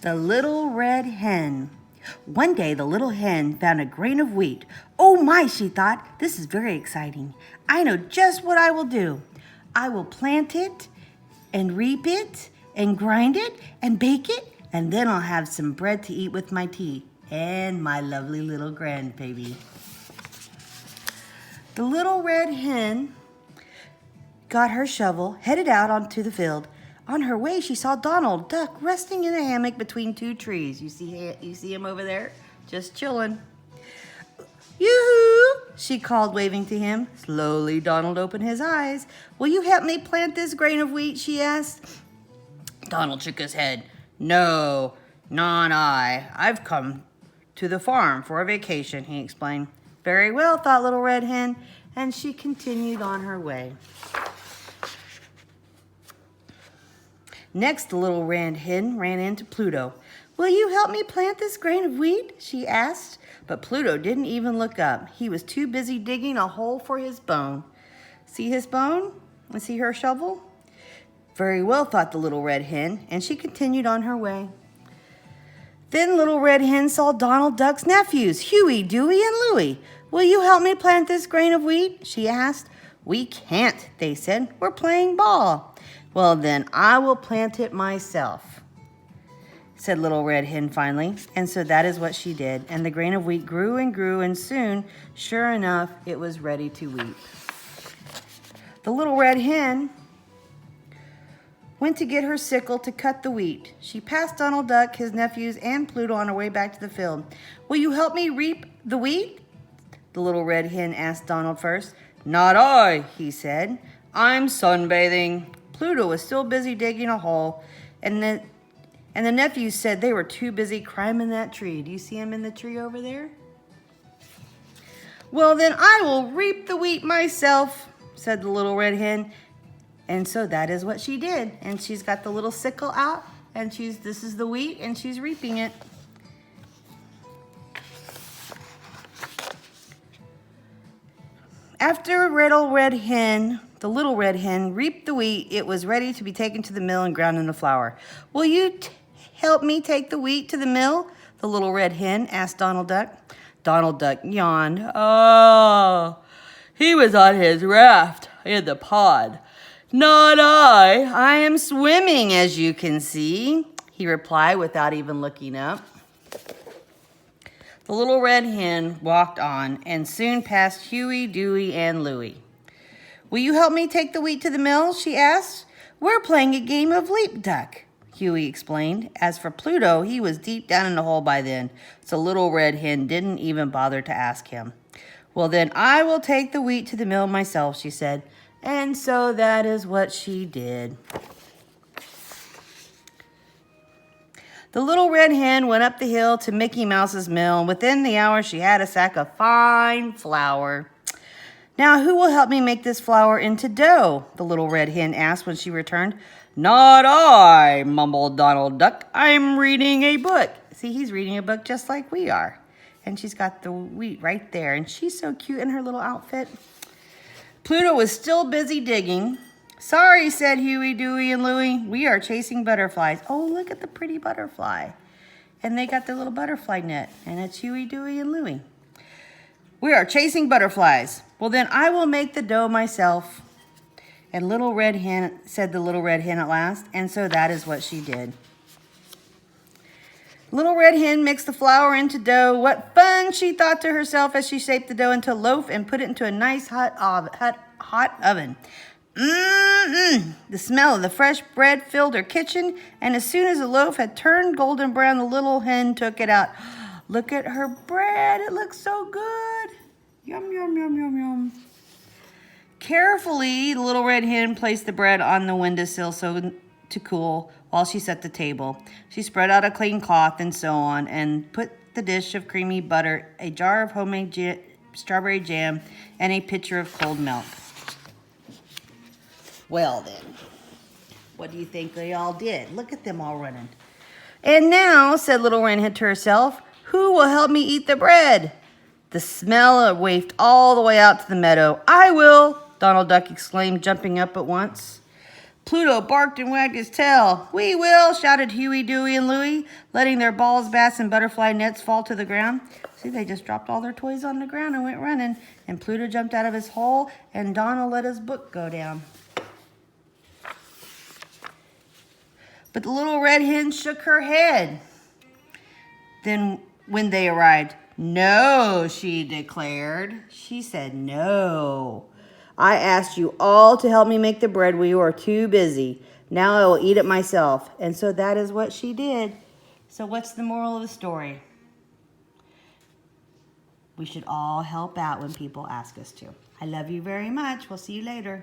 The Little Red Hen. One day the little hen found a grain of wheat. Oh my, she thought, this is very exciting. I know just what I will do. I will plant it and reap it and grind it and bake it, and then I'll have some bread to eat with my tea and my lovely little grandbaby. The little red hen got her shovel, headed out onto the field. On her way, she saw Donald Duck resting in a hammock between two trees. You see him over there? Just chilling. Yoo-hoo! She called, waving to him. Slowly, Donald opened his eyes. Will you help me plant this grain of wheat? She asked. Donald shook his head. No, not I. I've come to the farm for a vacation, he explained. Very well, thought Little Red Hen, and she continued on her way. Next, the Little Red Hen ran into Pluto. Will you help me plant this grain of wheat? She asked. But Pluto didn't even look up. He was too busy digging a hole for his bone. See his bone? And see her shovel? Very well, thought the Little Red Hen, and she continued on her way. Then Little Red Hen saw Donald Duck's nephews, Huey, Dewey, and Louie. Will you help me plant this grain of wheat? She asked. We can't, they said. We're playing ball. Well, then I will plant it myself, said Little Red Hen finally. And so that is what she did. And the grain of wheat grew and grew, and soon, sure enough, it was ready to weep. The Little Red Hen went to get her sickle to cut the wheat. She passed Donald Duck, his nephews, and Pluto on her way back to the field. Will you help me reap the wheat? The Little Red Hen asked Donald first. Not I, he said. I'm sunbathing. Pluto was still busy digging a hole, and the nephews said they were too busy climbing that tree. Do you see him in the tree over there? Well, then I will reap the wheat myself, said the Little Red Hen. And so that is what she did. And she's got the little sickle out, and this is the wheat, and she's reaping it. After the Little Red Hen reaped the wheat, it was ready to be taken to the mill and ground into flour. Will you help me take the wheat to the mill? The Little Red Hen asked Donald Duck. Donald Duck yawned. Oh, he was on his raft in the pond. Not I. I am swimming, as you can see, he replied without even looking up. The Little Red Hen walked on and soon passed Huey, Dewey, and Louie. Will you help me take the wheat to the mill? She asked. We're playing a game of leap duck, Huey explained. As for Pluto, he was deep down in the hole by then, so Little Red Hen didn't even bother to ask him. Well, then I will take the wheat to the mill myself, she said. And so that is what she did. The Little Red Hen went up the hill to Mickey Mouse's mill, and within the hour she had a sack of fine flour. Now, who will help me make this flour into dough? The Little Red Hen asked when she returned. Not I, mumbled Donald Duck. I'm reading a book. See, he's reading a book just like we are. And she's got the wheat right there, and she's so cute in her little outfit. Pluto was still busy digging. Sorry, said Huey, Dewey, and Louie. We are chasing butterflies. Oh, look at the pretty butterfly. And they got their little butterfly net, and it's Huey, Dewey, and Louie. We are chasing butterflies. Well, then I will make the dough myself. And Little Red Hen, said the Little Red Hen at last, and so that is what she did. Little Red Hen mixed the flour into dough. What fun, she thought to herself as she shaped the dough into a loaf and put it into a nice hot oven. The smell of the fresh bread filled her kitchen, and as soon as the loaf had turned golden brown, the little hen took it out. Look at her bread. It looks so good. Yum, yum, yum, yum, yum. Carefully, the Little Red Hen placed the bread on the windowsill to cool while she set the table. She spread out a clean cloth and so on, and put the dish of creamy butter, a jar of homemade strawberry jam, and a pitcher of cold milk. Well then, what do you think they all did? Look at them all running. And now, said Little Red Hen to herself, who will help me eat the bread? The smell wafted all the way out to the meadow. I will, Donald Duck exclaimed, jumping up at once. Pluto barked and wagged his tail. "We will," shouted Huey, Dewey, and Louie, letting their balls, bats, and butterfly nets fall to the ground. See, they just dropped all their toys on the ground and went running. And Pluto jumped out of his hole, and Donald let his book go down. But the little red hen shook her head. Then when they arrived, "No," she declared. She said, "No. I asked you all to help me make the bread. We were too busy. Now I will eat it myself." And so that is what she did. So what's the moral of the story? We should all help out when people ask us to. I love you very much. We'll see you later.